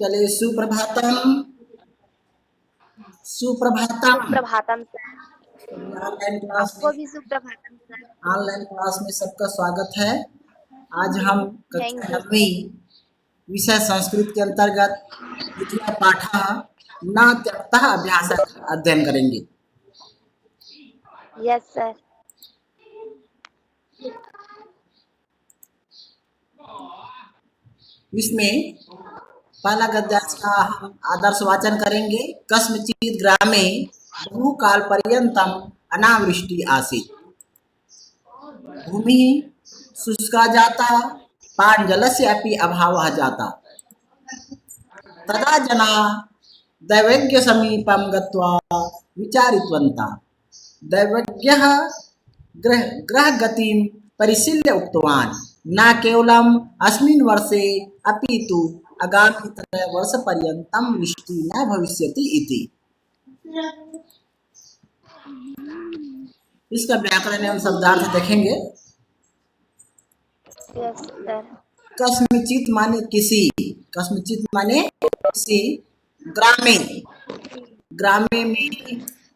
चलिए सुप्रभातम। सुप्रभातम। सुप्रभातम सर। ऑनलाइन क्लास आपको में भी सुप्रभातम सर। ऑनलाइन क्लास में सबका स्वागत है। आज हम थैंक कक्षा यू सर। 9वीं विषय संस्कृत के अंतर्गत द्वितीय पाठः न त्यक्तः अभ्यासः का अध्ययन करेंगे। Yes sir. इसमें पहला गद्यांश का हम आदर्श वाचन करेंगे। कस्मचित् ग्रामे बहुकाल पर्यन्तम् अनावृष्टि आसीत्। भूमि शुष्का जाता, पानजलस्य अपि अभावः जाता। तदा जना दैवज्ञसमीपं गत्वा विचारितवन्तः। दैवज्ञः ग्रहगतिं परिशील्य उक्तवान्, न केवलम् अस्मिन् वर्षे अपि तु आगामित्रयवर्षपर्यन्तं वृष्टिः न भविष्यति इति। इसका व्याकरण एवं शब्दार्थ देखेंगे। Yes sir. कस्मचित माने किसी, कस्मचित माने किसी, ग्रामे, ग्रामे में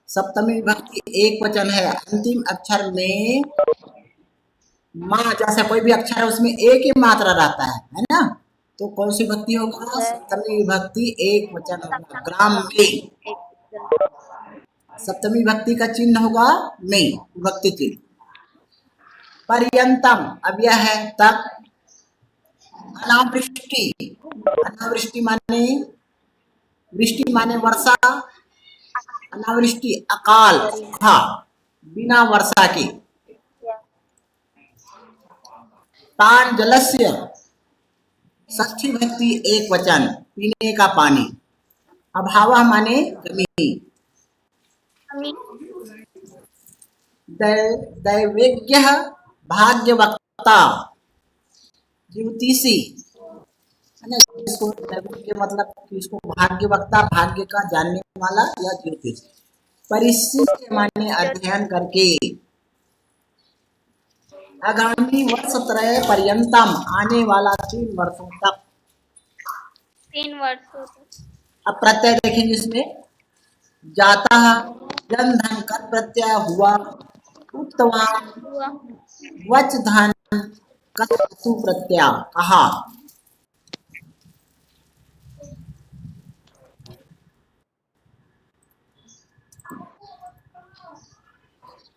सप्तमी विभक्ति एक वचन है। अंतिम अक्षर में माँ जैसा कोई भी अक्षर है उसमें एक ही मात्रा रहता है ना। तो कौन सी विभक्ति होगा? सप्तमी विभक्ति एक वचन होगा। ग्राम में सप्तमी विभक्ति का चिन्ह होगा में, विभक्ति चिन्ह। पर्यंतम अब यह है तक। अनावृष्टि, अनावृष्टि माने वृष्टि माने वर्षा, अनावृष्टि अकाल, सूखा, बिना वर्षा के। पान जलस्य षष्ठी विभक्ति एक वचन, पीने का पानी। अभावः माने कमी। दैवज्ञः भाग्यवक्ता, ज्योतिषी है ना। इसको दैवज्ञ मतलब इसको भाग्यवक्ता, भाग्य का जानने वाला या ज्योतिषी। परिशील्य माने अध्ययन करके। आगामी वर्ष त्रय पर्यंतम आने वाला 3 वर्षों तक। 3 वर्षों तक। अब प्रत्यय देखेंगे इसमें। जाता जन धन कर प्रत्यय हुआ। उक्तवान वच धन कतु प्रत्यय कहा।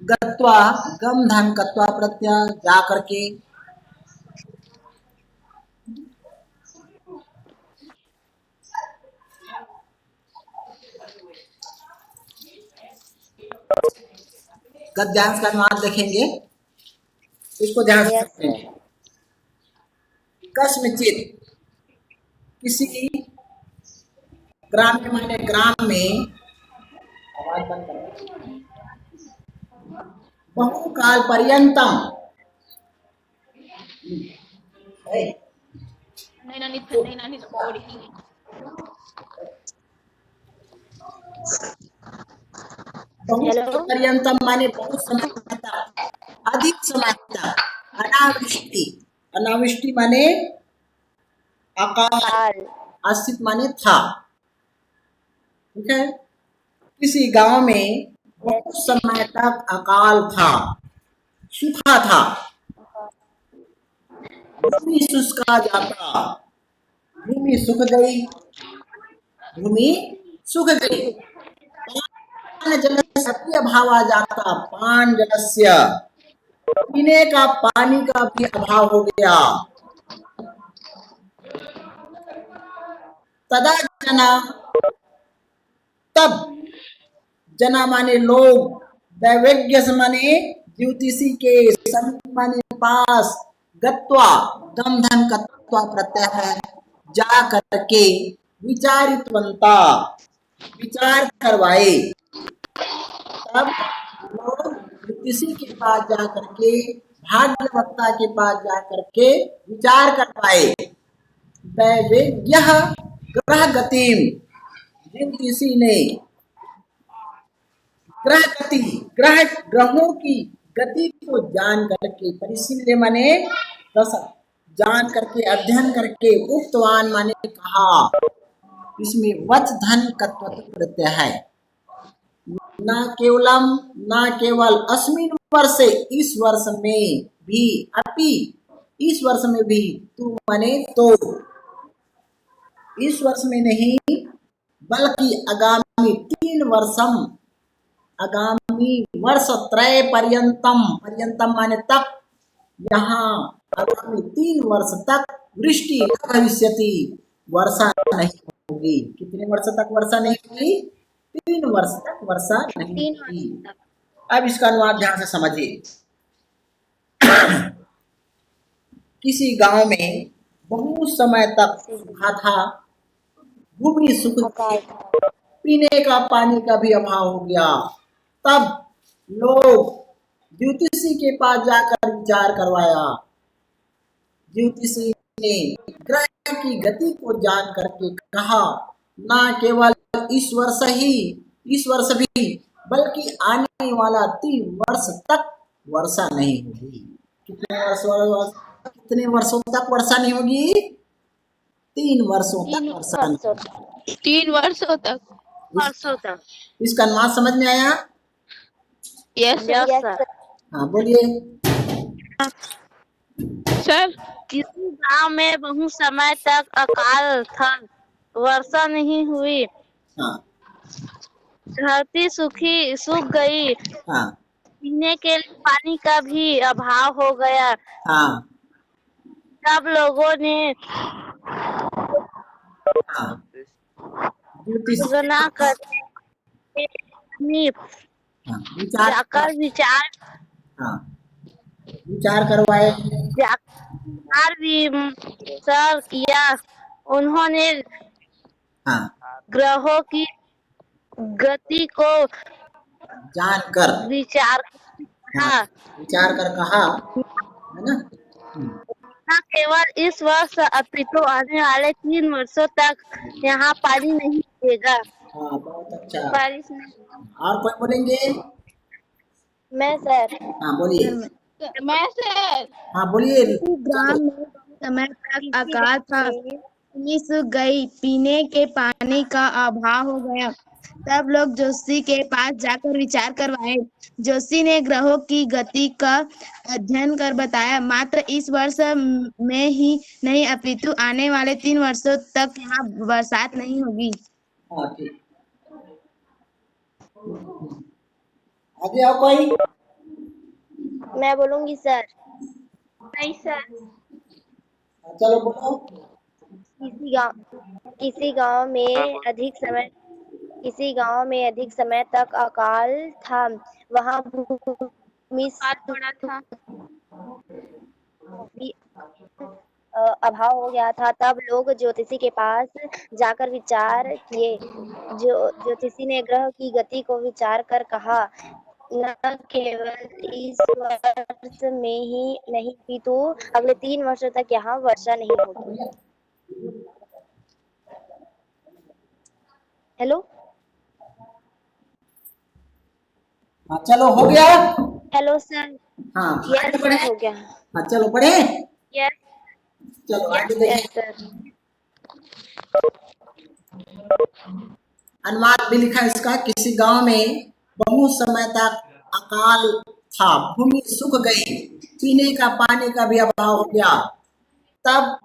गत्वा गम धन कत्वा प्रत्यय जा करके। गद्यांश का अनुवाद देखेंगे, इसको ध्यान से सुनेंगे। कस्मचित किसी, ग्राम के माने ग्राम में, आवाज बंद करें। बहुकाल पर्यंतम, बहुत पर्यंतम माने बहुत समय तक, अधिक समय तक। अनावृष्टि, अनावृष्टि माने अकाल, आश्रित माने था। ठीक है। किसी गांव में बहुत समय तक अकाल था, सूखा था। भूमि शुष्का जाता, भूमि सूख गई, भूमि सूख गई। पान जलस्य अपि अभाव आ जाता, पान जलस्य पीने का पानी का भी अभाव हो गया। तदा जना, तब, जना माने लोग, दैवज्ञ माने ज्योतिषी के, समीप माने पास, गत्वा दम धन कत्वा प्रत्यय है, जा करके, विचारितवंता विचार करवाए। तब लोग ज्योतिषी के पास जा करके, भाग्यवक्ता के पास जा करके विचार करवाए। दैवज्ञः ग्रह गतिम, ज्योतिषी ने ग्रह गति, ग्रहों की गति को जान करके, परिशील्य माने जान करके, अध्ययन करके, उक्तवान माने कहा। इसमें वच धन कत्वत प्रत्यय है। न केवलम, न केवल अस्मिन वर्षे, इस वर्ष में भी, अपि इस वर्ष में भी, तू माने तो, इस वर्ष में नहीं बल्कि आगामी 3 वर्षम, आगामी वर्ष त्रय पर्यंतम, पर्यंतम माने तक, यहाँ आगामी 3 वर्ष तक वृष्टि न भविष्यति, वर्षा नहीं होगी। कितने वर्ष तक वर्षा नहीं होगी? 3 वर्ष तक वर्षा नहीं 3 होगी। वर्ष तक। अब इसका अनुवाद ध्यान से समझिए। किसी गांव में बहुत समय तक सूखा था, भूमि सूख गई, अकाल था। पीने का पानी का भी अभाव हो गया। तब लोग ज्योतिषी के पास जाकर विचार करवाया। ज्योतिषी ने ग्रह की गति को जान करके कहा, ना केवल इस वर्ष ही, इस वर्ष भी, बल्कि आने वाला 3 वर्ष तक वर्षा नहीं होगी। कितने वर्षों तक वर्षा नहीं होगी? 3 वर्षों तक वर्षा नहीं होगी। 3 वर्षों तक। वर्षों तक। इसका अनुवाद समझ में आया? Yes yes sir. हाँ बोलिए। सर। किसी गांव में बहुत समय तक अकाल था, वर्षा नहीं हुई, हाँ धरती सूख गई, हाँ पीने के लिए पानी का भी अभाव हो गया। हाँ सब लोगों ने हाँ ज्योतिष गणना करके अपनी हाँ विचार जाकर विचार हाँ विचार करवाए। विचार किया। उन्होंने हाँ ग्रहों की गति को जानकर, विचार हाँ किया। विचार कर कहा, है ना? न केवल इस वर्ष अपितु आने वाले 3 वर्षों तक यहाँ पानी नहीं गिरेगा। हाँ बहुत अच्छा। बारिश नहीं। और कोई बोलेंगे? मैं सर। हाँ बोलिए। मैं सर। हाँ बोलिए। ग्राम में समय तक अकाल था, भूमि सूख गई, पीने के पानी का अभाव हो गया। तब लोग जोशी के पास जाकर विचार करवाए। जोशी ने ग्रहों की गति का अध्ययन कर बताया, मात्र इस वर्ष में ही नहीं अपितु आने वाले 3 वर्षों तक यहाँ बरसात नहीं होगी। हाँ ठीक। आगे आओ कोई। मैं बोलूंगी सर। नहीं सर। चलो बोलो। किसी गांव में अधिक समय तक अकाल था, वहाँ भूमि पड़ा था। अभाव हो गया था। तब लोग ज्योतिषी के पास जाकर विचार किए। ज्योतिषी ने ग्रह की गति को विचार कर कहा, न केवल इस वर्ष में ही नहीं अपितु अगले 3 वर्षों तक यहाँ वर्षा नहीं होगी। हेलो। हाँ चलो हो गया। Hello sir. हाँ यस पढ़े। हो गया। हाँ चलो पढ़े। यस चलो आगे यस देखिए। सर। अनुवाद भी लिखा है इसका। किसी गांव में बहुत समय तक अकाल था, भूमि सूख गई, पीने का पानी का भी अभाव हो गया। तब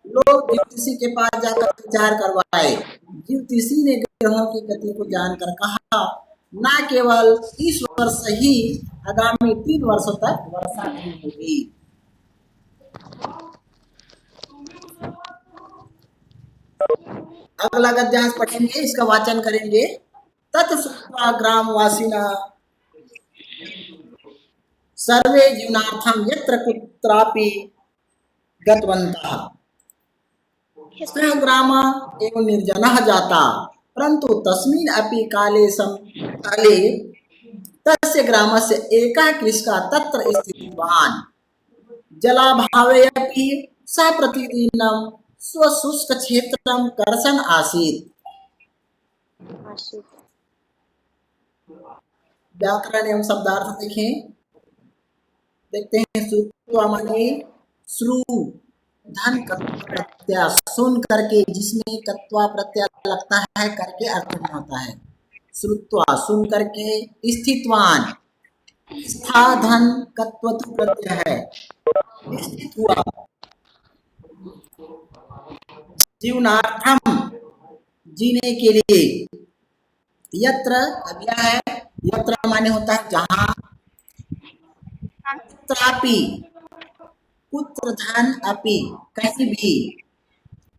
लोग ज्योतिषी के पास जाकर विचार करवाए। ज्योतिषी ने ग्रहों की गति को जानकर कहा, न केवल इस वर्ष ही, आगामी 3 वर्षों तक वर्षा नहीं होगी। अगला गद्यांश पढ़ेंगे, इसका वाचन करेंगे। तत्श्रुत्वा ग्रामवासिना सर्वे जीवनार्थम यत्र कुत्रापि गतवन्तः सः ग्राम एवं निर्जनः जाता, परंतु तस्मिन् अपि काले तस्य ग्रामस्य एकः कृषकः तत्र स्थितवान्। जलाभावेऽपि सः प्रतिदिनं स्वशुष्कक्षेत्रं कर्षन् आसीत्। व्याकरण एवं शब्दार्थ देखें, देखते हैं। श्रुत्वा माने श्रु, धन कत्वा प्रत्यय सुन करके, जिसमें कत्वा प्रत्यय लगता है करके अर्थ में होता है। श्रुत्वा सुन करके, स्थितवान स्था धन कत्वतु प्रत्यय है, स्थित हुआ। जीवनार्थम जीने के लिए, यत्र अव्यय है, यत्र माने होता है जहाँ, कुत्रापि पुत्र धन अपि कहीं भी,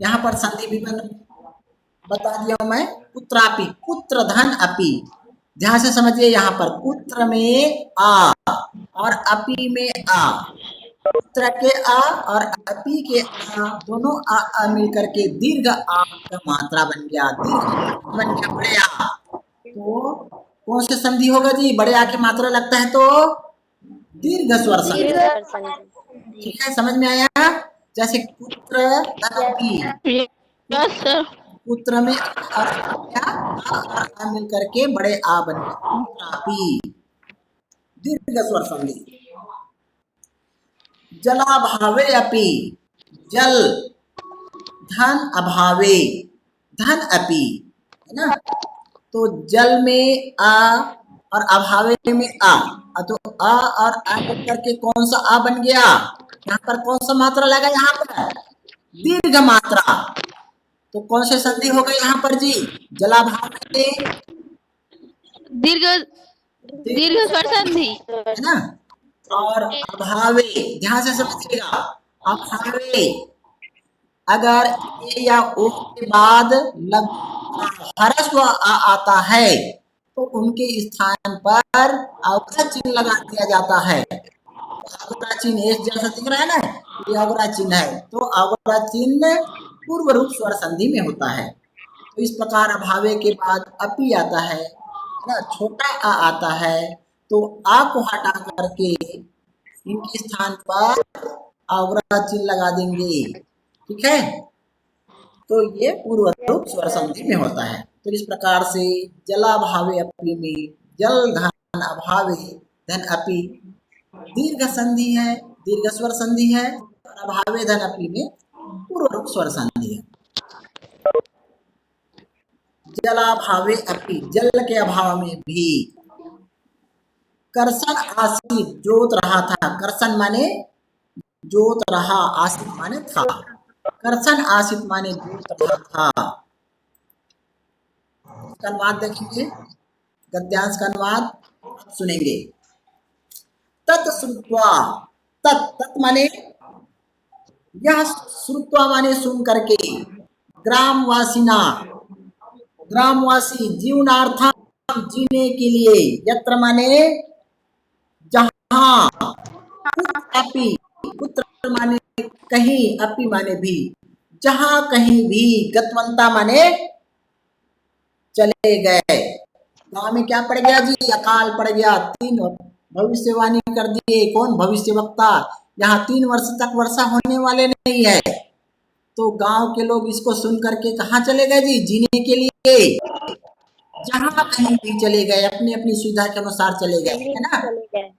यहाँ पर संधि विवरण बता दिया हूं मैं। पुत्रापि पुत्र धन अपि, ध्यान से समझिए, यहाँ पर पुत्र में आ और अपि में आ, पुत्र के आ और अपि के आ, दोनों आ मिलकर के दीर्घ आ का मात्रा बन गया, दीर्घ बन गया बड़े आ। तो कौन से संधि होगा जी? बड़े आ की मात्रा लगता है तो दीर्घ स्वर संधि। ठीक है, समझ में आया? जैसे पुत्र धन अपि, यस सर। पुत्र में आ और आ मिल करके बड़े आ बन गया, पुत्रापि, दीर्घ स्वर संधि। जलाभावे अपि, जल धन अभावे धन अपि, है ना? तो जल में आ और अभावे में आ, तो आ और आ करके कौन सा आ बन गया? यहाँ पर कौन सा मात्रा लगा? यहाँ पर दीर्घ मात्रा। तो कौन से संधि हो गए यहाँ पर जी? जलाभावे दीर्घ स्वर संधि, है ना, और अभावे, ध्यान से समझिएगा, अभावे अगर ए या ओ के बाद ह्रस्व आ आता है तो उनके स्थान पर अवग्रह चिन्ह लगा दिया जाता है। अवग्रह चिन्ह एस जैसा दिख रहा है ना, ये अवग्रह चिन्ह है, तो अवग्रह चिन्ह पूर्व रूप स्वर संधि में होता है। तो इस प्रकार अभावे के बाद अपि आता है ना, छोटा आ आता है, तो आ को हटा करके इनके स्थान पर अवग्रह चिन्ह लगा देंगे। ठीक है, तो ये पूर्व रूप स्वर संधि में होता है। तो इस प्रकार से जलाभावे अपि में जल धन अभावे धन अपि दीर्घ संधि है, दीर्घ स्वर संधि है, और अभावे धन अपि में पूर्व रूप स्वर संधि है। जलाभावे अपि, जल के अभाव में भी। कर्षण आसित, जोत रहा था, कर्षण माने जोत रहा, आसित माने था, कर्षण आसित माने जोत रहा था। इसका अनुवाद देखेंगे, गद्यांश का अनुवाद सुनेंगे। तत् श्रुत्वा, तत् माने यह, श्रुत्वा माने सुन करके, ग्रामवासिना ग्रामवासी, जीवनार्थम जीने के लिए, यत्र माने जहाँ, अपि पुत्र माने कहीं, अपि माने भी, जहाँ कहीं भी, गतवंता माने चले गए। गांव में क्या पड़ गया जी? अकाल पड़ गया, 3 भविष्यवाणी कर दिए। कौन? भविष्य वक्ता। यहाँ 3 वर्ष तक वर्षा होने वाले नहीं है, तो गांव के लोग इसको सुन करके कहाँ चले गए जी? जीने के लिए जहाँ कहीं भी चले गए, अपनी अपनी सुविधा के अनुसार चले गए, है ना?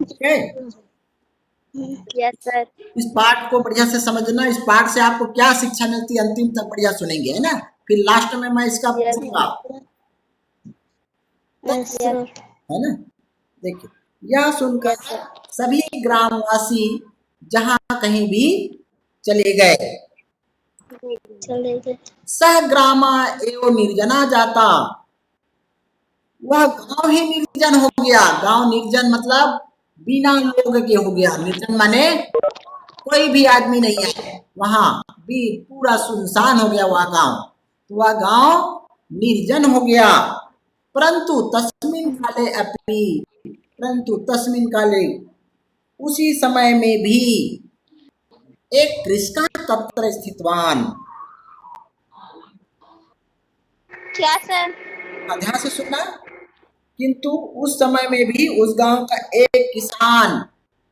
ठीक है, यस सर। इस पाठ को बढ़िया से समझना। इस पाठ से आपको क्या शिक्षा मिलती है अंतिम तक बढ़िया सुनेंगे, है ना? फिर लास्ट में मैं इसका पूछूंगा, है ना? देखिए, यह सुनकर सभी ग्रामवासी जहाँ कहीं भी चले गए। सह ग्रामा एवं निर्जना जाता, वह गांव ही निर्जन हो गया। गांव निर्जन मतलब बिना लोग के हो गया। निर्जन माने कोई भी आदमी नहीं है वहां, भी पूरा सुनसान हो गया वह गांव, तो वह गांव निर्जन हो गया। परंतु तस्मिन काले अपि, परंतु तस्मिन काले उसी समय में भी, एक कृषका तत्र स्थितवान। क्या सर? ध्यान से सुनना। किंतु उस समय में भी उस गांव का एक किसान,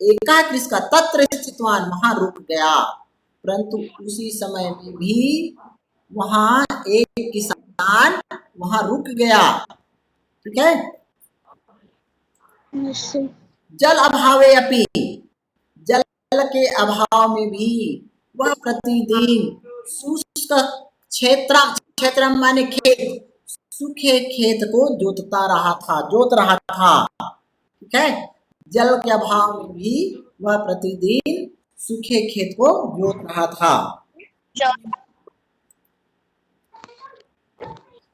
एका कृषका तत्र स्थितवान, वहां रुक गया। परंतु उसी समय में भी वहां एक किसान वहां रुक गया। ठीक है, जल अभावे अपि, जल के अभाव में भी वह प्रतिदिन शुष्क क्षेत्र माने खेत, सूखे खेत को जोत रहा था। ठीक है, जल के अभाव में भी वह प्रतिदिन सूखे खेत को जोत रहा था।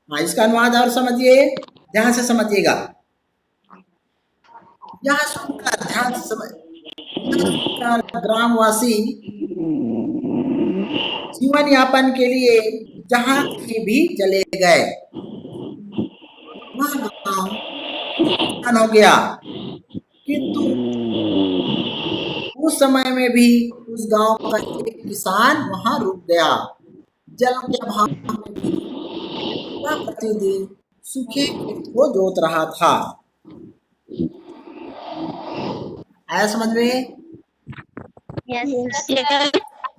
हाँ, इसका अनुवाद और समझिए, ध्यान से समझिएगा। यह सुनकर ध्यान से समझ ग्रामवासी जीवन यापन के लिए जहाँ कहीं भी चले गए, वह गांव नुकसान हो गया, किंतु उस समय में भी उस गांव का एक किसान वहां रुक गया। जल के अभाव में भी वह प्रतिदिन सूखे खेत को जोत रहा था। आया समझ में? यस यस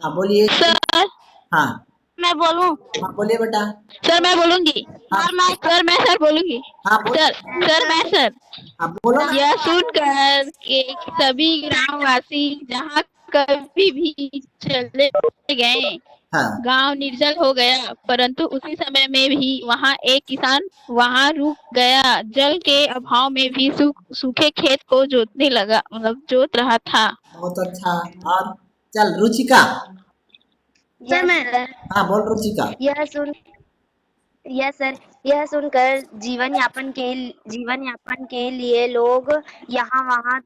हाँ बोलिए। सर। हाँ मैं बोलूं? हाँ बोलिए बेटा। सर मैं बोलूंगी। हाँ सर बोलूंगी। हाँ बोल। सर हाँ बोलो ना। यह सुनकर के सभी ग्रामवासी जहाँ कभी भी चले गए, हाँ गांव निर्जल हो गया, परंतु उसी समय में भी वहाँ एक किसान वहाँ रुक गया। जल के अभाव में भी सूखे खेत को जोतने लगा, मतलब जोत रहा था। बहुत अच्छा। और चल रुचिका। हाँ बोल रुचिका। यस सर, यह सुनकर जीवन यापन के लिए लोग यहाँ वहाँ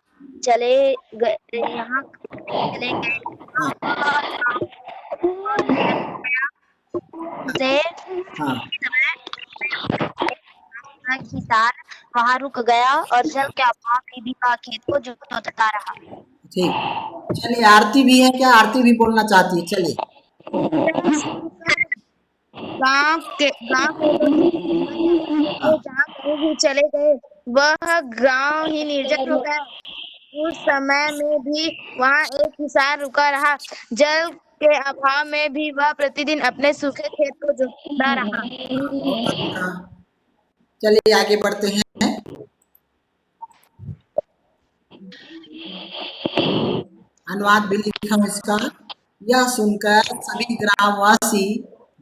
चले गए हाँ से हाँ किसान वहाँ रुक गया और जल के अभाव में भी वह खेत को जोतता रहा। ठीक। चलिए आरती भी है क्या? आरती भी बोलना चाहती है, चलिए। गांव के लोग जीवन यापन के लिए जहाँ कहीं भी चले गए, वह गांव ही निर्जल हो गया। उस समय में भी वहाँ एक किसान रुका रहा। जल के अभाव में भी वह प्रतिदिन अपने सूखे खेत को जोतता रहा। बहुत अच्छा। चलिए आगे बढ़ते हैं। अनुवाद भी लिखा हूं इसका। यह सुनकर सभी ग्रामवासी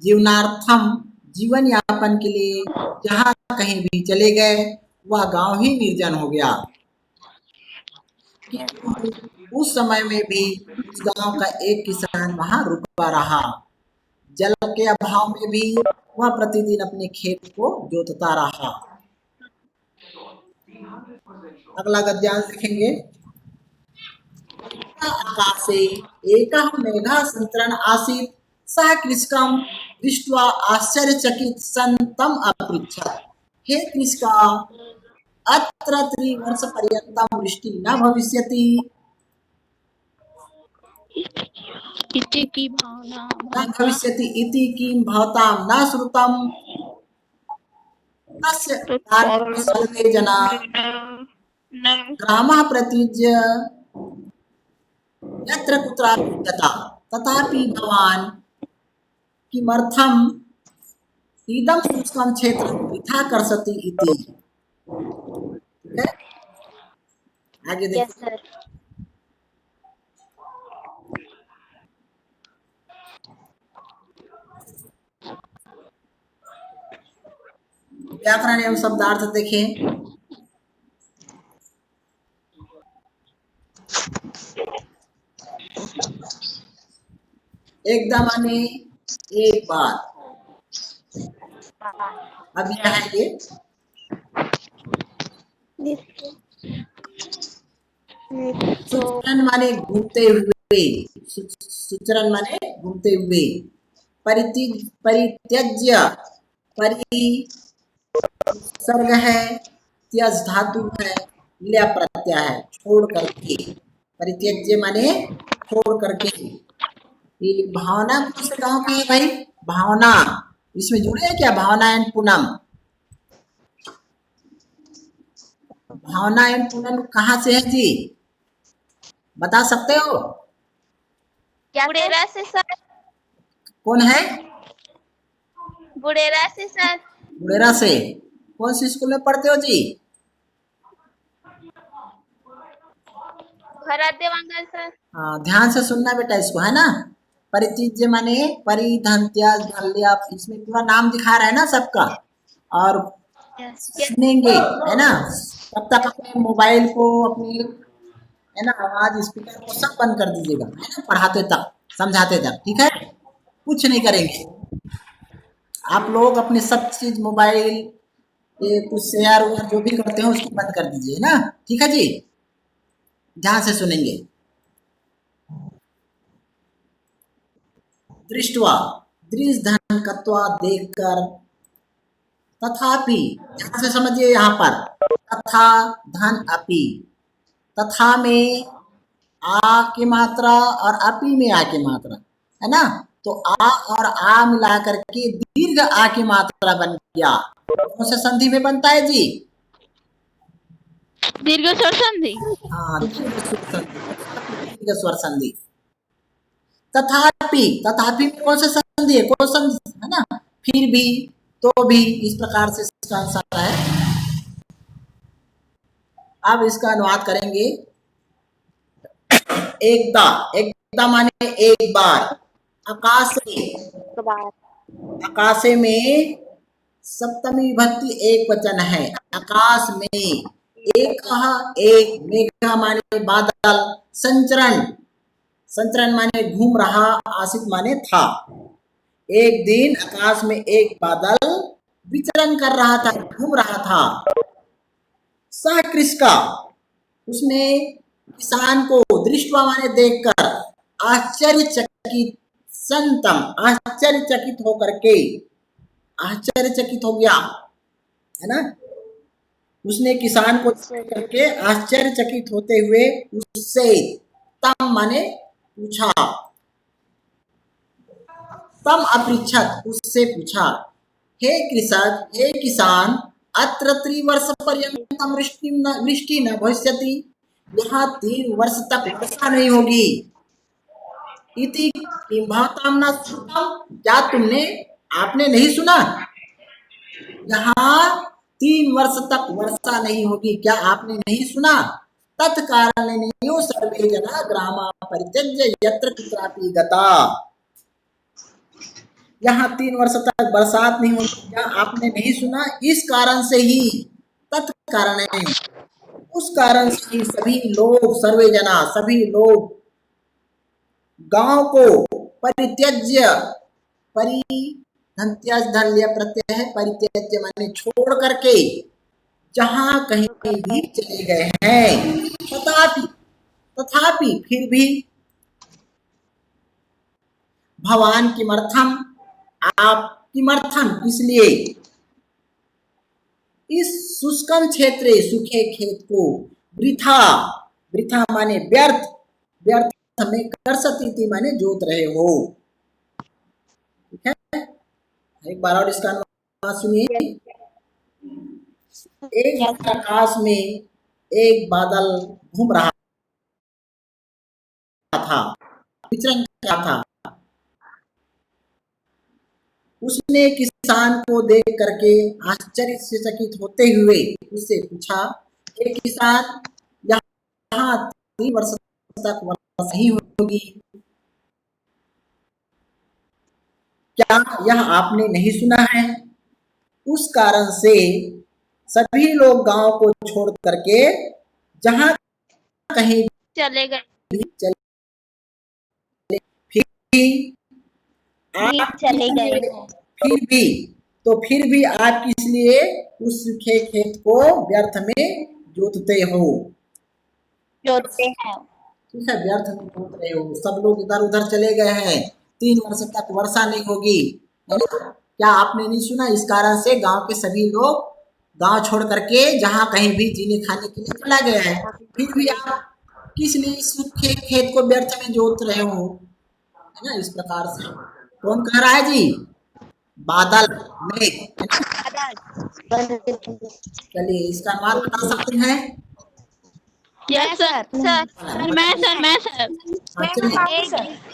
जीवन यापन के लिए जहाँ कहीं भी चले गए, वह गांव ही निर्जन हो गया। किंतु उस समय में भी उस गांव का एक किसान वहां रुका रहा। जल के अभाव में भी वह प्रतिदिन अपने खेत को जोतता रहा। अगला गद्यांश लिखेंगे। आकाशे एकः मेघः सन्तरन् आसीत्, सः कृषकं दृष्ट्वा आश्चर्यचकित सन् तम् अपृच्छत्, हे कृषक, अत्र त्रिवर्षपर्यन्तं वृष्टिः न भविष्यति? इति की भावना न भविष्यति इति किं भवतां न श्रुतम्? तस्य कारणं सर्वे जनाः ग्रामः प्रत्युज्य यत्र कुत्रापि गता, तथापि भवान् किमर्थम् इदं शुष्कं क्षेत्रं वृथा कर्षति इति। ठीक है, आगे देखिए। Yes sir. व्याकरण एवं शब्दार्थ देखें। एकदम माने एक बार। अब यह है ये सुचरण माने घूमते हुए, सुचरण माने घूमते हुए। परित्यज्य, परिसर्ग है, त्यज धातु है, ल्या प्रत्यय है, छोड़ करके। परित्यज्य माने छोड़ करके। ये भावना कौन से गांव की है भाई? भावना इसमें जुड़े हैं क्या? भावना एंड पूनम। भावना एंड पूनम कहाँ से है जी, बता सकते हो? बुढ़ेरा से सर। कौन है? बुढ़ेरा से सर। बुढ़ेरा से। कौन सी स्कूल में पढ़ते हो जी? भरादेवांगल सर। ध्यान से सुनना बेटा इसको, है ना। परित्यज्य माने परिधन्त्या धन्या, इसमें पूरा नाम दिखा रहा है ना सबका। और सुनेंगे है ना, तब तक अपने मोबाइल को, अपनी है ना आवाज, स्पीकर को सब बंद कर दीजिएगा, है ना, पढ़ाते तक, समझाते तक, ठीक है। कुछ नहीं करेंगे आप लोग, अपने सब चीज मोबाइल, ये कुछ शेयर वेयर जो भी करते हो उसको बंद कर दीजिए ना, ठीक है जी। ध्यान से सुनेंगे। दृष्टवा, दृष्ट धन कत्वा, देखकर, तथापि, ध्यान से समझिए यहाँ पर, तथा धन अपि, तथा में आ की मात्रा और अपी में आ की मात्रा, है ना, तो आ और आ मिला करके दीर्घ आ की मात्रा बन गया। कौन से संधि में बनता है जी? दीर्घ स्वर संधि। हाँ, दीर्घ स्वर संधि। तथापि, तथापि में कौन से संधि है? कौन संधि है ना, फिर भी, तो भी, इस प्रकार से इसका आंसर है। अब इसका अनुवाद करेंगे। एकदा, एकदा माने एक बार। आकाशे, आकाशे में सप्तमी विभक्ति एक वचन है। आकाश में, एक, एक, मेघा माने बादल, संचरण, संचरण माने घूम रहा, आसित माने था। एक दिन आकाश में एक बादल विचरण कर रहा था, घूम रहा था। सह कृषका, उसने किसान को, दृष्टवा माने देखकर, आश्चर्यचकित, संतम, आश्चर्यचकित होकर के, आश्चर्यचकित हो गया, है ना। उसने किसान को देख करके आश्चर्यचकित होते हुए उससे, तम माने पूछा, तम अपृच्छत, उससे पूछा, हे कृषक, हे किसान, अत्र त्रिवर्ष पर्यंतम वृष्टि न भविष्यति, यहाँ 3 वर्ष तक वर्षा नहीं होगी। इति किम भवतां न श्रुतं, क्या तुमने, आपने नहीं सुना, यहाँ 3 वर्ष तक वर्षा नहीं होगी, क्या आपने नहीं सुना? तत्कारणेनैव सर्वे जना ग्रामा परित्यज्य यत्र कुत्रापि गता, यहाँ 3 वर्ष तक बरसात नहीं होगी, क्या आपने नहीं सुना? इस कारण से ही, तत्कारण, उस कारण से ही सभी लोग, सर्वे जना, सभी लोग गांव को परित्यज्य, परिधन्त्या धन्य प्रत्यय है, परित्यज्य माने छोड़ करके, जहां कहीं भी चले गए हैं। तथापि, तथापि फिर भी, भवान किमर्थम, आप किमर्थम, इसलिए, इस शुष्कम क्षेत्र, सूखे खेत को, वृथा, वृथा माने व्यर्थ, व्यर्थ में करसती माने जोत रहे हो, ठीक है। एक बार और इसका अनुवाद सुनिए। एक आकाश में एक बादल घूम रहा था, विचरण कर रहा था। उसने किसान को देख करके आश्चर्य से चकित होते हुए उससे पूछा, हे किसान, यहाँ 3 वर्ष तक वर्षा नहीं होगी, क्या यह आपने नहीं सुना है? उस कारण से सभी लोग गांव को छोड़ करके जहां कहीं चले गए, चले गए, फिर भी, तो फिर भी आप किस लिए उस सूखे खेत को व्यर्थ में जोतते हो, जोतते हैं, ठीक है, व्यर्थ में जोत रहे हो। सब लोग इधर उधर चले गए हैं, 3 वर्ष तक वर्षा नहीं होगी, क्या आपने नहीं सुना? इस कारण से गांव के सभी लोग गांव छोड़ करके जहां कहीं भी जीने खाने के लिए चला गया है, फिर भी आप किस लिए सूखे खेत को व्यर्थ में जोत रहे हो, है ना। इस प्रकार से कौन कह रहा है जी? बादल, मेघ। चलिए इसका अनुवाद बता सकते हैं? यस सर, सर मैं सर,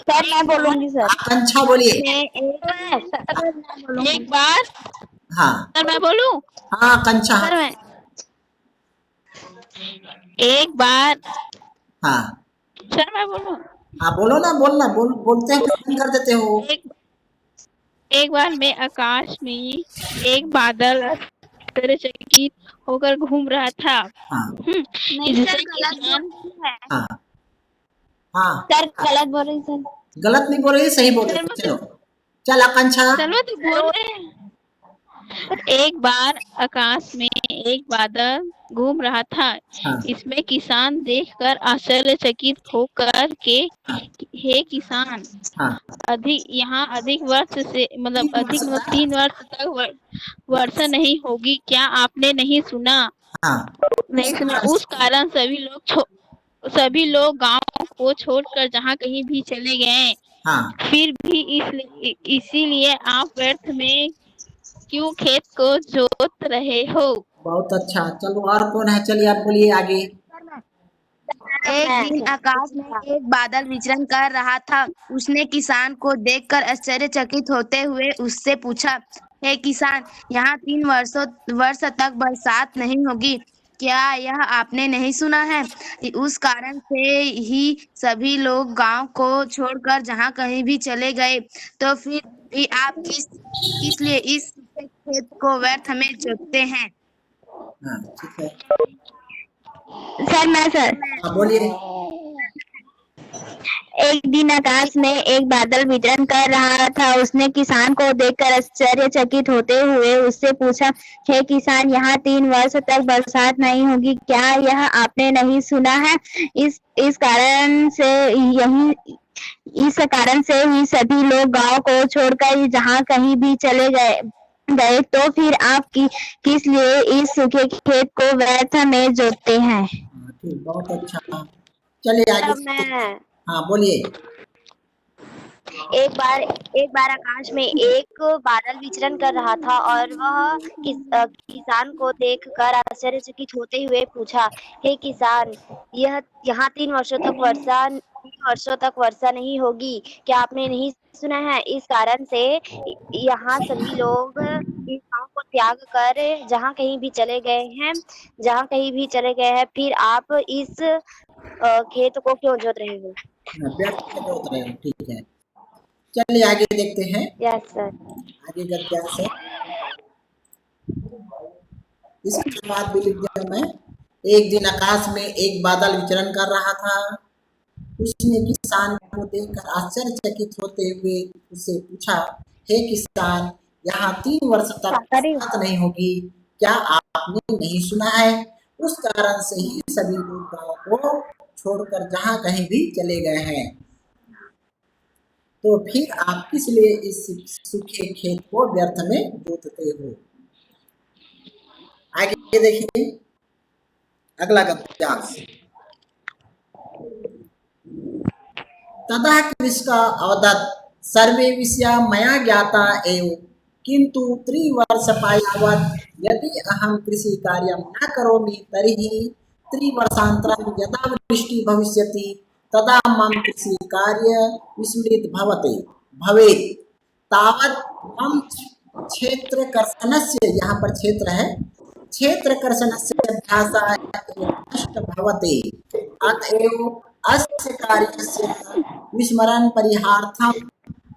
सर मैं बोलूंगी सर। आकांक्षा बोलिए। एक बार, हाँ सर मैं बोलूं? हाँ आकांक्षा, सर मैं, एक बार, हाँ सर मैं बोलूं? हाँ बोलो ना, बोलना, बोलते हो बंद कर देते हो। एक बार में आकाश में एक बादल आश्चर्यचकित होकर घूम रहा था। हाँ नहीं जिससे सर, गलत किसान बोल रही है। हाँ हाँ, सर गलत बोल रही सर। गलत नहीं बोल रही, सही बोल रही सर है। मतलब चलो, चल आकांक्षा। सर मैं तो बोल रहे हैं। एक बार आकाश में एक बादल घूम रहा था। हाँ इसमें किसान देखकर आश्चर्यचकित होकर के, हे किसान, हाँ, अधिक वर्ष से मतलब 3 वर्ष तक। 3 वर्ष तक वर्षा नहीं होगी, क्या आपने नहीं सुना? हाँ, नहीं सुना। उस कारण सभी लोग गांव को छोड़कर जहाँ कहीं भी चले गए। हाँ, फिर भी इसीलिए आप व्यर्थ में क्यों खेत को जोत रहे हो? बहुत अच्छा। चलो, और कौन है? चलिए आप बोलिए आगे। एक दिन आकाश में एक बादल विचरण कर रहा था। उसने किसान को देखकर आश्चर्यचकित होते हुए उससे पूछा, हे किसान, यहाँ 3 वर्ष तक बरसात नहीं होगी, क्या यह आपने नहीं सुना है? उस कारण से ही सभी लोग गांव को छोड़कर जहाँ कहीं भी चले गए। तो फिर भी आप किस लिए इस खेत को व्यर्थ में जोतते हैं? हाँ ठीक है। सर हाँ बोलिए। एक दिन आकाश में एक बादल विचरण कर रहा था। उसने किसान को देखकर आश्चर्यचकित होते हुए उससे पूछा, हे किसान, यहाँ 3 वर्ष तक बरसात नहीं होगी, क्या यह आपने नहीं सुना है? इस कारण से ही सभी लोग गांव को छोड़कर जहाँ कहीं भी चले गए। तो फिर आप किस लिए इस सूखे खेत को व्यर्थ में जोतते हैं? हाँ ठीक, बहुत अच्छा। चलिए आगे। अब मैं हाँ बोलिए। एक बार आकाश में एक बादल विचरण कर रहा था और वह किसान को देखकर आश्चर्यचकित होते हुए पूछा, हे किसान, यह यहाँ 3 वर्षों तक वर्षा नहीं होगी, क्या आपने नहीं सुना है? इस कारण से यहाँ सभी लोग इस गांव को त्याग कर जहाँ कहीं भी चले गए हैं, फिर आप इस खेत को क्यों जोत रहे हो? हाँ, व्यर्थ में जोत रहे हो, ठीक है। चलिए आगे देखते हैं। Yes sir. आगे का क्या है? इसके बाद भी लिख दिया मैं। एक दिन आकाश में एक बादल विचरण कर रहा था। उसने किसान को देखकर आश्चर्यचकित होते हुए उससे पूछा, हे किसान, यहाँ 3 वर्ष तक बरसात नहीं होगी, क्या आपने नहीं सुना है? उस कारण से ही सभी लोग गांव को छोड़कर जहाँ कहीं भी चले गए हैं। तो फिर आप किस लिए इस सूखे खेत को व्यर्थ में जोतते हो? आगे देखिए अगला गद्यांश। ततः कृषका अवदत्, सर्वे विषया मया ज्ञाता एव, किन्तु 3 वर्षं यावत् यदि अहं कृषिकार्यं न करोमि तर्हि 3 वर्षानन्तरं यदा वृष्टिः भविष्यति तदा मम कृषिकार्यं भवेत्। तावत् मम क्षेत्रकर्षणस्य, यहाँ पर क्षेत्र है, क्षेत्रकर्षणस्य अभ्यासः एव नष्ट भवति। अतएव अस्य कार्यस्य विस्मरण परिहार्थम्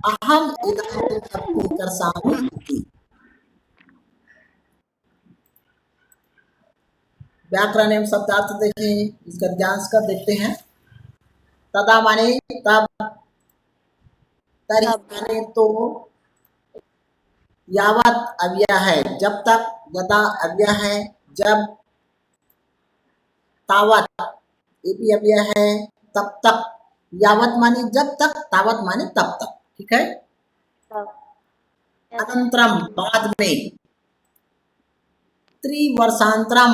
अहम् इदानीं अपि कर्षामि इति। व्याकरण एवं शब्दार्थ देखें, इस गद्यांश का देखते हैं। तदा माने तब, तर्हि माने तो, यावत अव्यय है जब तक, यदा अव्यय है जब, तावत ये भी अव्यय है तब तक, यावत माने जब तक, तावत माने तब तक, ठीक है। अनंतरम बाद में, त्रिवर्षांतरम,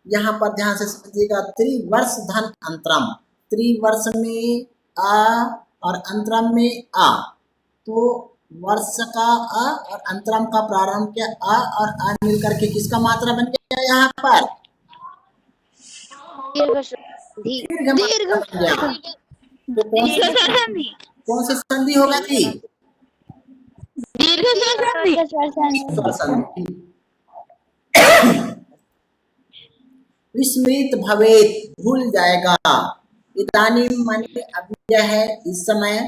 यहाँ पर ध्यान से समझिएगा, त्रिवर्ष धन अंतरम, त्रिवर्ष में अ और अंतरम में आ, तो वर्ष का अ और अंतरम का प्रारंभ क्या, अ और आ मिलकर के किसका मात्रा बन गया यहाँ पर? दीर्घ मात्रा बन गया। तो कौन सी संधि होगा जी? स्वर संधि। विस्मृत भवेत, भूल जाएगा। इदानीं माने अभी यह है इस समय,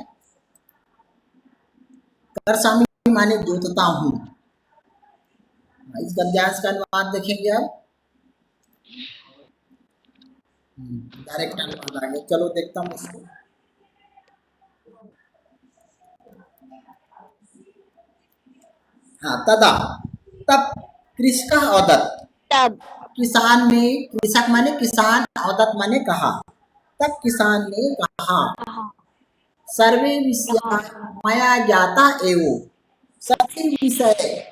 कर्सामी माने जोतता हूँ। इस गद्यांश का अनुवाद देखेंगे अब। डायरेक्ट अनुवाद आ गया, चलो देखता हूँ इसको। हाँ, तदा तब कृषक औदत, तब किसान ने, कृषक माने किसान, औदत माने कहा। तब किसान ने कहा, सर्वे विषया मया ज्ञाता एवं, सभी विषय,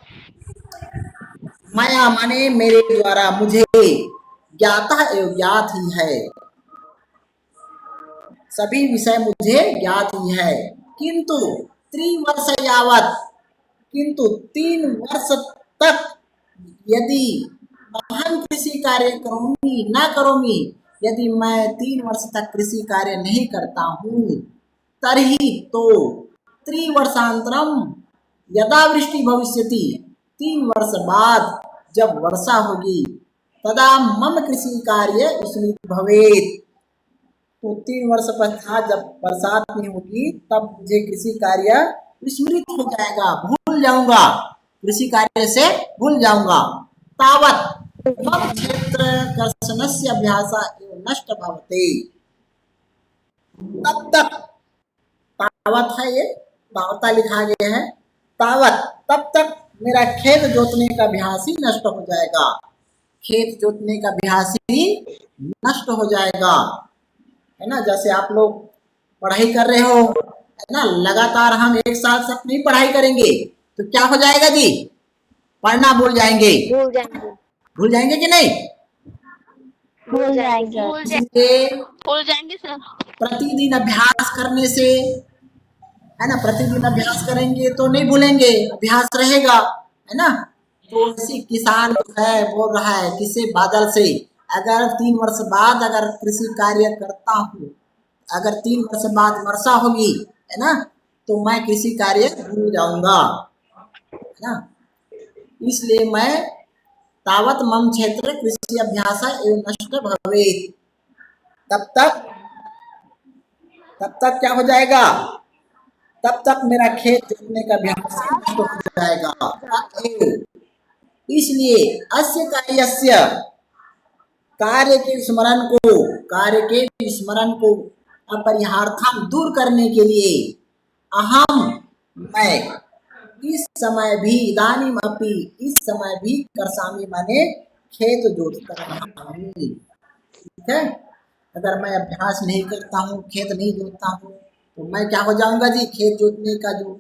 मया माने मेरे द्वारा, मुझे, ज्ञाता एवं ज्ञात ही है, सभी विषय मुझे ज्ञात ही है। किंतु 3 वर्ष यावत, किंतु 3 वर्ष तक यदि अहम कृषि कार्य करोमि न करोमि, यदि मैं 3 वर्ष तक कृषि कार्य नहीं करता हूँ, तर्हि तो 3 वर्षांतरम यदा वृष्टि भविष्यति, 3 वर्ष बाद जब वर्षा होगी, तदा मम कृषि कार्य विस्मृत भवेत्। तो 3 वर्ष पश्चात जब बरसात नहीं होगी, तब मुझे कृषि कार्य विस्मृत हो जाएगा, भूल जाऊंगा, कृषि कार्य से भूल जाऊंगा। तावत मम क्षेत्र कर्षणस्य अभ्यासः एव नष्ट भवते, तब तक, तावत है ये, तावता लिखा गया है, तावत तब तक मेरा खेत जोतने का अभ्यास ही नष्ट हो जाएगा, खेत जोतने का अभ्यास ही नष्ट हो जाएगा, है ना। जैसे आप लोग पढ़ाई कर रहे हो, है ना, लगातार हम एक साल से अपनी पढ़ाई करेंगे तो क्या हो जाएगा जी, पढ़ना भूल जाएंगे, भूल जाएंगे कि नहीं, भूल जाएंगे। इसलिए भूल जाएंगे सर। प्रतिदिन अभ्यास करने से, है ना, प्रतिदिन अभ्यास करेंगे तो नहीं भूलेंगे, अभ्यास रहेगा, है ना। तो इसी किसान जो है बोल रहा है किससे, बादल से, अगर 3 वर्ष बाद अगर कृषि कार्य करता हूँ, अगर 3 वर्ष बाद वर्षा होगी, है ना, तो मैं कृषि कार्य भूल जाऊंगा, है ना। इसलिए मैं तावत मम क्षेत्र कृषि अभ्यास एवं नष्ट भवेत्, तब तक क्या हो जाएगा, तब तक मेरा खेत जोतने का अभ्यास नष्ट हो जाएगा। इसलिए अस्य कार्यस्य, कार्य के स्मरण को, कार्य के स्मरण को अपरिहार्थम दूर करने के लिए, अहम मैं इस समय भी, इदानीम अपि इस समय भी, कर्षामि माने खेत जोतता रहा हूँ, ठीक है। अगर मैं अभ्यास नहीं करता हूँ, खेत नहीं जोतता हूँ, तो मैं क्या हो जाऊंगा जी, खेत जोतने का जो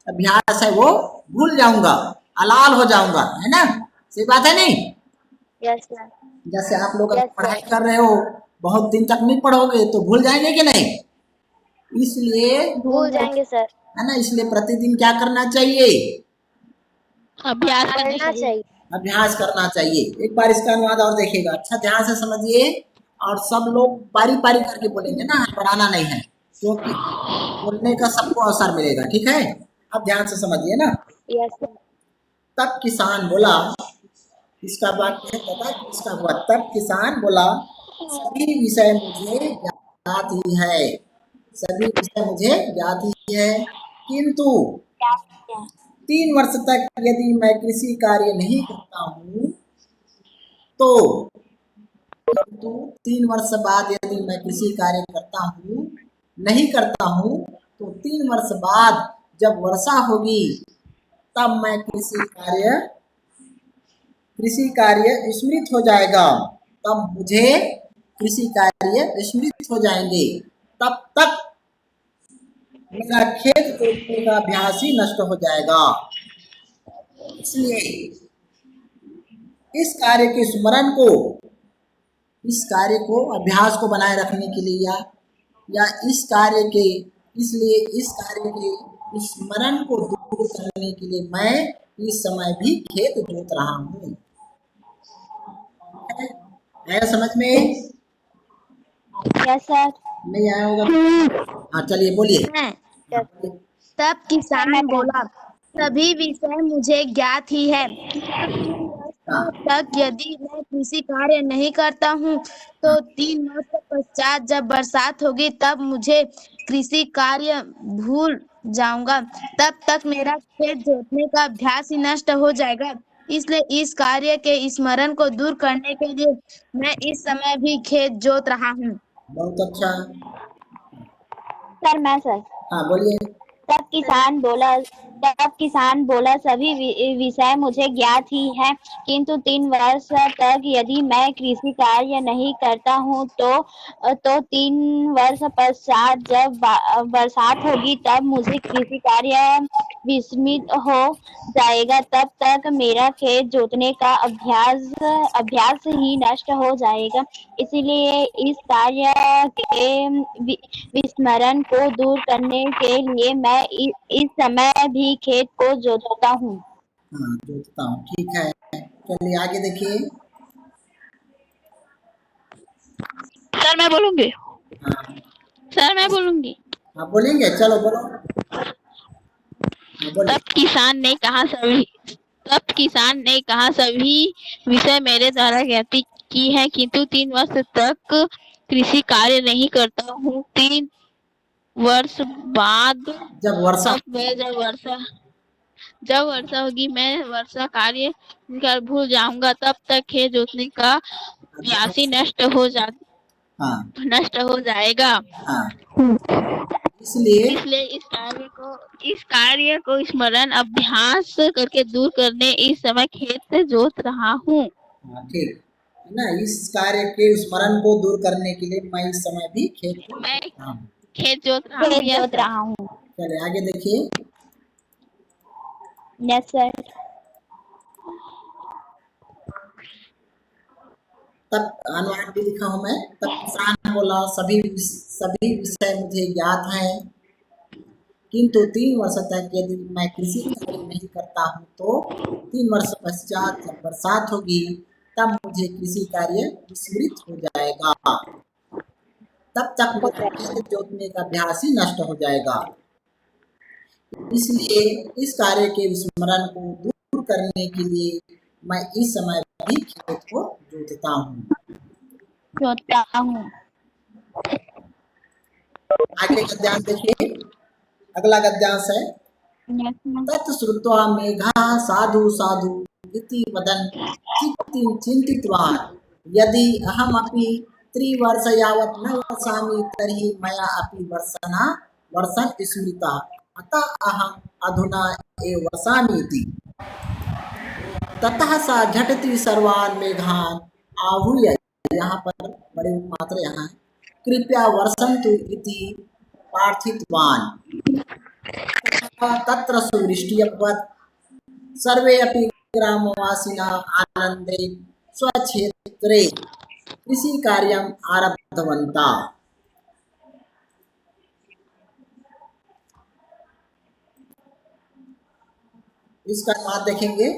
अभ्यास है वो भूल जाऊंगा, अलाल हो जाऊंगा, है ना, सही बात है नहीं। Yes sir. जैसे आप लोग पढ़ाई कर रहे हो, बहुत दिन तक नहीं पढ़ोगे तो भूल जाएंगे कि नहीं, इसलिए भूल जाएंगे सर, है ना, इसलिए प्रतिदिन क्या करना चाहिए, अभ्यास करना करना चाहिए। अभ्यास करना चाहिए। एक बार इसका अनुवाद और देखिएगा, अच्छा ध्यान से समझिए, और सब लोग पारी पारी करके बोलेंगे ना, पढ़ाना नहीं है, क्योंकि बोलने का सबको अवसर मिलेगा, ठीक है। अब ध्यान से समझिए ना। Yes sir. तब किसान बोला, इसका वाक्य है, तथा इसका हुआ, तब किसान बोला, सभी विषय मुझे ज्ञात ही है, सभी विषय मुझे ज्ञात ही है, किंतु 3 वर्ष तक यदि मैं कृषि कार्य नहीं करता हूँ, तो किंतु 3 वर्ष बाद यदि मैं कृषि कार्य करता हूँ, नहीं करता हूँ, तो 3 वर्ष बाद जब वर्षा होगी, तब मैं कृषि कार्य विस्मृत हो जाएगा, तब मुझे कृषि कार्य विस्मृत हो जाएंगे, तब तक मेरा खेत जोतने का अभ्यास ही नष्ट हो जाएगा। इसलिए इस कार्य के स्मरण को, इस कार्य को, अभ्यास को बनाए रखने के लिए, या इस कार्य के, इसलिए इस कार्य के स्मरण को दूर करने के लिए मैं इस समय भी खेत जोत रहा हूँ। आया समझ में? Yes sir. नहीं आया होगा, हाँ चलिए बोलिए। तब किसान बोला, सभी विषय मुझे ज्ञात ही है, तब तक यदि मैं कृषि कार्य नहीं करता हूँ तो 3 वर्ष पश्चात जब बरसात होगी तब मुझे कृषि कार्य भूल जाऊंगा। तब तक मेरा खेत जोतने का अभ्यास ही नष्ट हो जाएगा। इसलिए इस कार्य के स्मरण को दूर करने के लिए मैं इस समय भी खेत जोत रहा हूँ। बहुत अच्छा। सर मैं सर हाँ बोलिए। तब किसान बोला सभी विषय मुझे ज्ञात ही है, किंतु 3 वर्ष तक यदि मैं कृषि कार्य नहीं करता हूँ तो 3 वर्ष पश्चात जब बरसात होगी तब मुझे कृषि कार्य विस्मित हो जाएगा। तब तक मेरा खेत जोतने का अभ्यास ही नष्ट हो जाएगा। इसीलिए इस कार्य के विस्मरण को दूर करने के लिए मैं इस समय भी खेत को जोतता हूँ। हाँ जोतता हूँ, ठीक है। चलिए आगे देखिए। सर मैं बोलूंगी। हाँ सर मैं बोलूंगी। हाँ बोलेंगे, चलो बोलो। हाँ बोलिए। तब किसान ने कहा सभी विषय मेरे द्वारा ज्ञात की है, किंतु 3 वर्ष तक कृषि कार्य नहीं करता हूँ। 3 वर्ष बाद जब वर्षा जब वर्षा होगी मैं वर्षा कार्य कर भूल जाऊंगा। तब तक खेत जोतने का अभ्यास ही हाँ नष्ट हो जाएगा। हाँ इसलिए इसलिए इस कार्य को स्मरण अभ्यास करके दूर करने इस समय खेत जोत रहा हूँ। हाँ ठीक है ना, इस कार्य के स्मरण को दूर करने के लिए मैं इस समय भी खेत को मैं हाँ। खेत जोत रहा हूँ। जोत रहा हूँ। चलिए आगे देखिए। Yes sir. तब अनुवाद भी लिखा हूँ मैं। तब किसान बोला सभी विषय मुझे ज्ञात हैं, किंतु 3 वर्ष तक यदि मैं कृषि कार्य नहीं करता हूँ तो 3 वर्ष पश्चात जब बरसात होगी तब मुझे कृषि कार्य विस्मृत हो जाएगा। तब तक मेरा खेत जोतने का अभ्यास ही नष्ट हो जाएगा। इसलिए इस कार्य के विस्मरण को दूर करने के लिए मैं इस समय भी खेत को जोतता हूँ। आगे गद्यांश देखिए। अगला गद्यांश है तत्श्रुत्वा मेघा साधु साधु इति वदन् चिन्तितवान् यदि अहमपि 3 वर्ष यावत् न वर्षामि तर्हि मया अपि वर्षन् स्मृतः अतः अहम् अधुना एव वर्षामि इति। ततः सा झटिति सर्वान् मेघान् आहूय, यहाँ पर बड़े मात्रा यहाँ है, कृपया वर्षन्तु इति प्रार्थितवान्। तत्र सुवृष्टि अभवत्। सर्वे अपि ग्रामवासिनः आनन्दे स्वक्षेत्रे कृषि कार्यम् आरब्धवन्तः। इसका बात देखेंगे।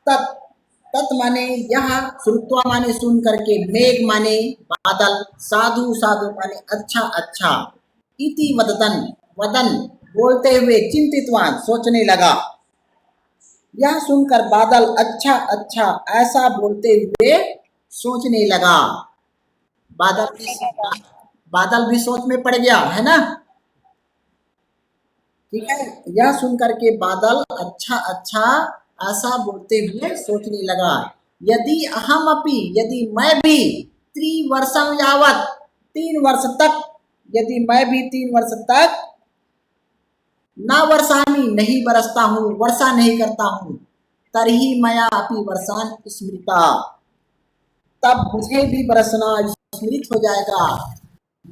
तत् माने यह, श्रुत्वा माने सुन करके, मेघ माने बादल, साधु साधु माने अच्छा अच्छा, इति वदन बोलते हुए, चिंतितवान सोचने लगा। यह सुनकर बादल अच्छा अच्छा ऐसा बोलते हुए सोचने लगा। बादल भी सोच में पड़ गया है ना, ठीक है। यह सुनकर के बादल अच्छा अच्छा ऐसा बोलते हुए सोचने लगा। यदि अहमपि, यदि मैं भी, 3 वर्षं यावत् 3 वर्ष तक, यदि मैं भी 3 वर्ष तक न वर्षामि नहीं बरसता हूँ, वर्षा नहीं करता हूँ, तरही मया अपि वर्षान् स्मृता, तब मुझे भी बरसना स्मृत हो जाएगा,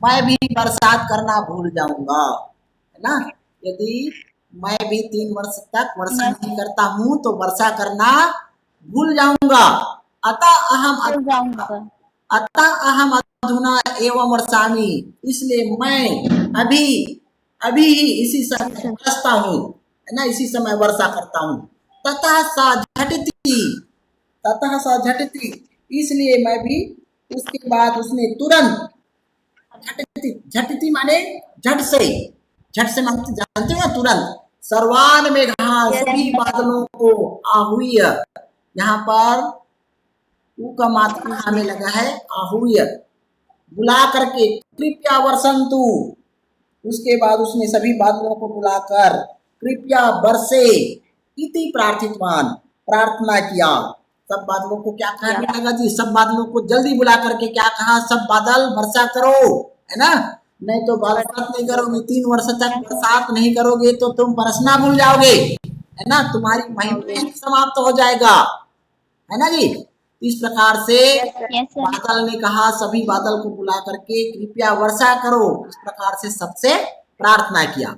मैं भी बरसात करना भूल जाऊंगा, है ना। यदि मैं भी 3 वर्ष तक वर्षा नहीं करता हूँ तो वर्षा करना भूल जाऊंगा। अतः अहम अधुना एवं वर्षामि, इसलिए मैं अभी ही इसी समय बरसता हूँ, है ना, इसी समय वर्षा करता हूँ। ततः सा झटिति, इसलिए मैं भी, उसके बाद उसने तुरंत, झटिति माने झट से मानते जानते हो तुरंत, सर्वान मेघा, सभी बादलों को आहूय, यहाँ पर ऊ का मात्रा हमें लगा है आहूय, बुला करके, कृपया वर्षन्तु, उसके बाद उसने सभी बादलों को बुलाकर कृपया बरसे इति प्रार्थितवान, प्रार्थना किया। सब बादलों को क्या कहने लगा जी, सब बादलों को जल्दी बुला करके क्या कहा, सब बादल वर्षा करो, है ना, नहीं तो बरसात नहीं करोगे, 3 वर्ष तक बरसात नहीं करोगे तो तुम बरसना भूल जाओगे, है ना, तुम्हारी महीने समाप्त हो जाएगा, है ना जी। इस प्रकार से यस सर। बादल ने कहा, सभी बादल को बुला करके कृपया वर्षा करो, इस प्रकार से सबसे प्रार्थना किया।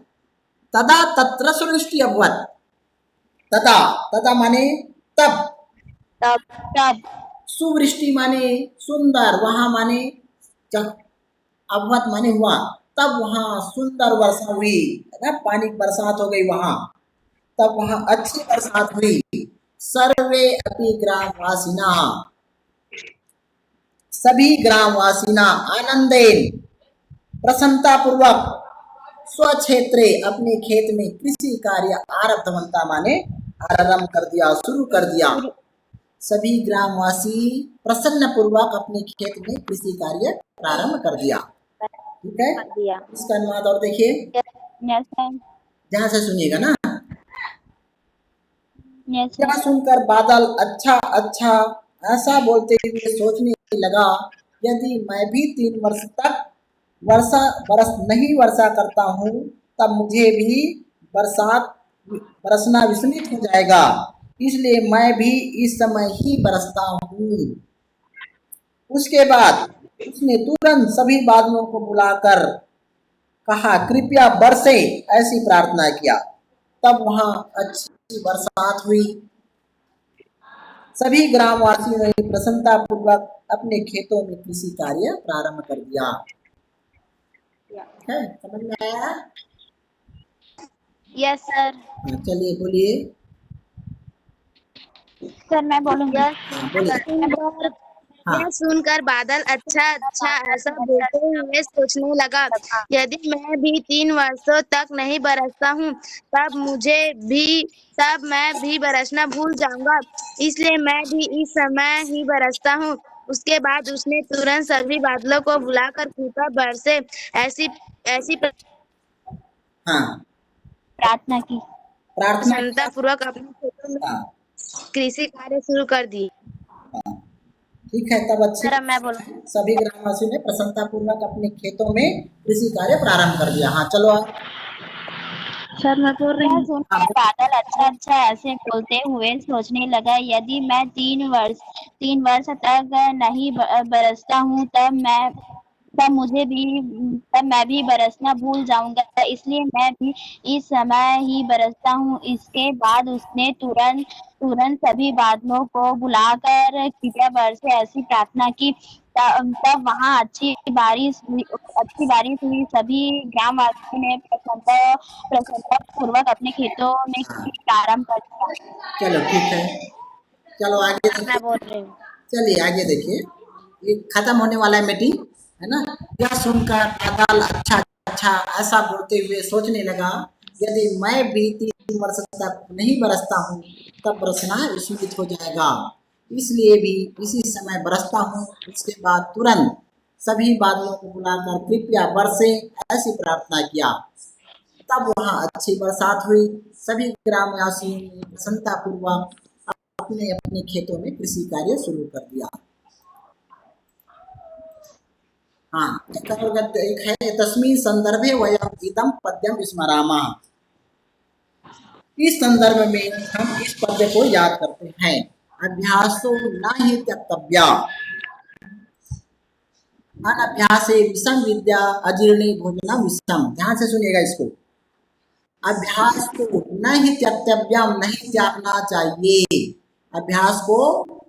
तदा तत्र सुवृष्टि अभवत्, तदा, तदा माने तब, तब सुवृष्टि माने सुंदर, वहां माने अभवत माने हुआ, तब वहां सुंदर वर्षा हुई, है ना, पानी की बरसात हो गई वहां, तब वहां अच्छी बरसात हुई। सर्वे अपि ग्रामवासिना, सभी ग्रामवासिना आनंदेन, प्रसन्नता पूर्वक, स्वक्षेत्रे, अपने खेत में कृषि कार्य आरब्धवंता माने आरंभ कर दिया, शुरू कर दिया। सभी ग्रामवासी प्रसन्न पूर्वक अपने खेत में कृषि कार्य प्रारंभ कर दिया। ठीक है, इसका अनुवाद और देखिए, यस सर। ध्यान से सुनिएगा ना। यस क्या सर। सुनकर बादल अच्छा अच्छा ऐसा बोलते हुए सोचने लगा, यदि मैं भी 3 वर्ष तक वर्षा करता हूँ तब मुझे भी बरसना विस्मित हो जाएगा, इसलिए मैं भी इस समय ही बरसता हूँ। उसके बाद उसने तुरंत सभी बादलों को बुलाकर कहा कृपया बरसे, ऐसी प्रार्थना किया। तब वहां अच्छी बरसात हुई। सभी ग्रामवासियों ने प्रसन्नता पूर्वक अपने खेतों में कृषि कार्य प्रारंभ कर दिया। है, समझ में आया? Yes sir. चलिए बोलिए। सर मैं बोलूंगी। बोलिए। हाँ, यह सुनकर बादल अच्छा अच्छा ऐसा बोलते हुए सोचने लगा, यदि मैं भी 3 वर्षों तक नहीं बरसता हूँ तब मैं भी बरसना भूल जाऊंगा, इसलिए मैं भी इस समय ही बरसता हूँ। उसके बाद उसने तुरंत सभी बादलों को बुलाकर कृपया बरसे ऐसी ऐसी हाँ, प्रार्थना की। प्रार्थना प्रसन्नता पूर्वक अपने खेतों में हाँ, कृषि कार्य शुरू कर दी। हाँ, ठीक है। तब अच्छी सर अब मैं बोलूँ। सभी ग्रामवासियों ने प्रसन्नता पूर्वक अपने खेतों में कृषि कार्य प्रारंभ कर दिया। हाँ, चलो आप। सर मैं बोल रही हूँ। सुनकर बादल अच्छा अच्छा ऐसे बोलते हुए सोचने लगा, यदि मैं 3 वर्ष तक नहीं बरसता हूँ तब मैं भी बरसना भूल जाऊंगा, इसलिए मैं भी इस समय ही बरसता हूँ। इसके बाद उसने तुरंत सभी बादलों को बुलाकर कृपया बरसे ऐसी प्रार्थना की। तब वहाँ अच्छी बारिश हुई। सभी ग्रामवासियों ने प्रसन्नता पूर्वक अपने खेतों में कृषि प्रारंभ कर दिया। चलो ठीक है, चलो आगे मैं देखिए। बोल रही हूँ। चलिए आगे देखिए, ये खत्म होने वाला है मीटिंग, है ना। यह सुनकर बादल अच्छा अच्छा ऐसा बोलते हुए सोचने लगा, यदि मैं भी 3 वर्ष तक नहीं बरसता हूँ तब बरसना विस्मित हो जाएगा, इसलिए भी इसी समय बरसता हूँ। उसके बाद तुरंत सभी बादलों को बुलाकर कृपया बरसे ऐसी प्रार्थना किया। तब वहां अच्छी बरसात हुई। सभी ग्रामवासियों ने प्रसन्नता पूर्वक अपने अपने खेतों में कृषि कार्य शुरू कर दिया। हाँ, एक है तस्मिन् संदर्भे वयम् इदं पद्यं स्मरामः। इस संदर्भ में हम इस पद्य को याद करते हैं। अभ्यासो न हि त्यक्तव्या, अनभ्यासे विषम विद्या अजीर्णे भोजनम विषम। ध्यान से सुनिएगा इसको। अभ्यास को नहीं त्यक्तव्यम, नहीं त्यागना चाहिए। अभ्यास को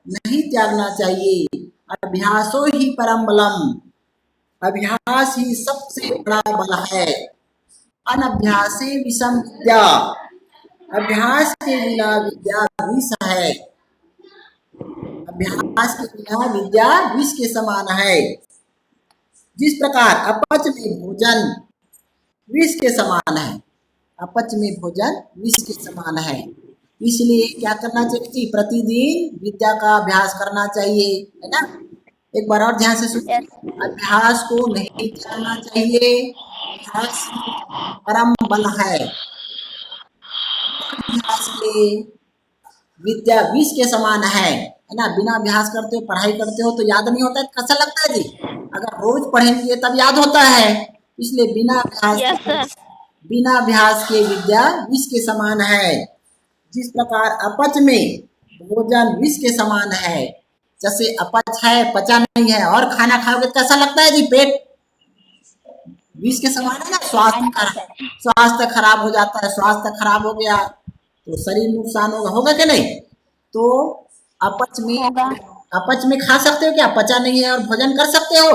नहीं त्यागना चाहिए। अभ्यासो ही परम बलम, अभ्यास ही सबसे बड़ा बल है। अनभ्यासे विषम विद्या, अभ्यास के बिना विद्या विष है। अभ्यास के बिना विद्या विष के समान है। जिस प्रकार अपच में भोजन विष के समान है, अपच में भोजन विष के समान है। इसलिए क्या करना चाहिए जी? प्रतिदिन विद्या का अभ्यास करना चाहिए, है ना। एक बार और ध्यान से सुनिए, अभ्यास को नहीं त्यागना चाहिए, अभ्यास ही परम बल है। अभ्यास के विद्या विष के समान है ना। बिना अभ्यास करते हो, पढ़ाई करते हो तो याद नहीं होता है, कैसा लगता है जी? अगर रोज पढ़ेंगे तब याद होता है। इसलिए बिना अभ्यास के विद्या विष के समान है। जिस प्रकार अपच में भोजन विष के समान है, जैसे अपच है, पचा नहीं है और खाना खाओगे तो कैसा लगता है जी? पेट विष के समान है ना। स्वास्थ्य खराब हो जाता है। स्वास्थ्य खराब हो गया तो शरीर नुकसान होगा कि नहीं? तो अपच में खा सकते हो क्या? पचा नहीं है और भोजन कर सकते हो?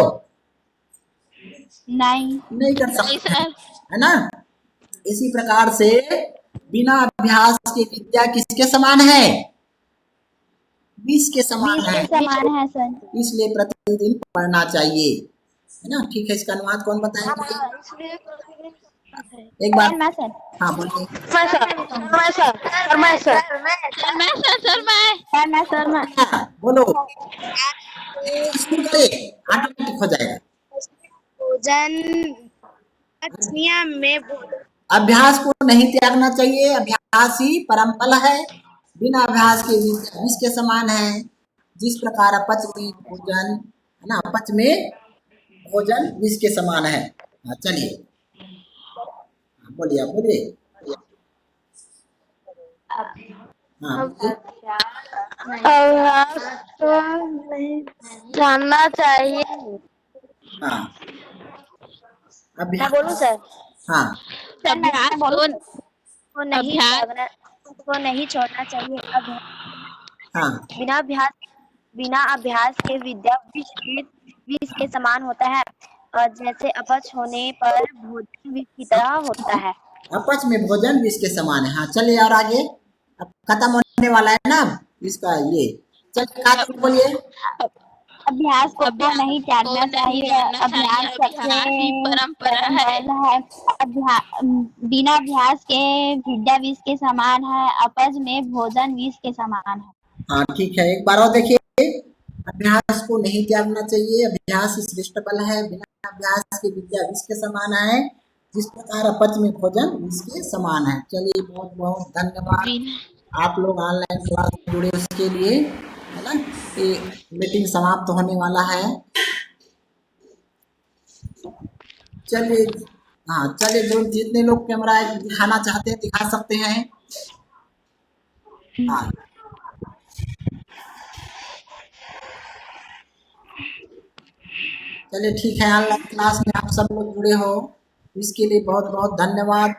नहीं कर सकते, है ना। इसी प्रकार से बिना अभ्यास के विद्या किसके समान है? विष के समान है। इसलिए प्रतिदिन पढ़ना चाहिए, है ना। ठीक है, इसका अनुवाद कौन बताएंगे? एक बार हाँ बोलिए। बोलो, ऑटोमेटिक हो जाएगा। भोजन में अभ्यास को नहीं त्यागना चाहिए, अभ्यास ही परम बल है। बिना अभ्यास के विष के समान है। जिस प्रकार अपच में भोजन, है ना, अपच में भोजन विष के समान है। हाँ चलिए, बोलिए, आप बोलिए। हाँ जानना चाहिए। हाँ मैं अभ्यास, बोलूं सर? हाँ को नहीं छोड़ना चाहिए। हाँ बिना अभ्यास के विद्या विष के समान होता है, और जैसे अपच होने पर भोजन विष की तरह होता है। अपच में भोजन विष के समान है। हाँ चलिए, और आगे, अब खत्म होने वाला है ना इसका ये। चलिए बोलिए। अभ्यास को नहीं त्यागना चाहिए, अभ्यास सबसे परम बल है। बिना अभ्यास के विद्या विष के समान है, अपच में भोजन विष के समान है। हाँ ठीक है, एक बार और देखिए। अभ्यास को नहीं त्यागना चाहिए, अभ्यास ही श्रेष्ठ बल है। बिना अभ्यास के विद्या विष के समान है, जिस प्रकार अपच में भोजन विष के समान है। चलिए, बहुत बहुत धन्यवाद आप लोग ऑनलाइन क्लास जुड़े उसके लिए, है ना। ये मीटिंग समाप्त होने वाला है। चलिए, हाँ चलिए, जो जितने लोग कैमरा दिखाना चाहते हैं दिखा सकते हैं। हाँ चलिए ठीक है, ऑनलाइन क्लास में आप सब लोग जुड़े हो, इसके लिए बहुत बहुत धन्यवाद।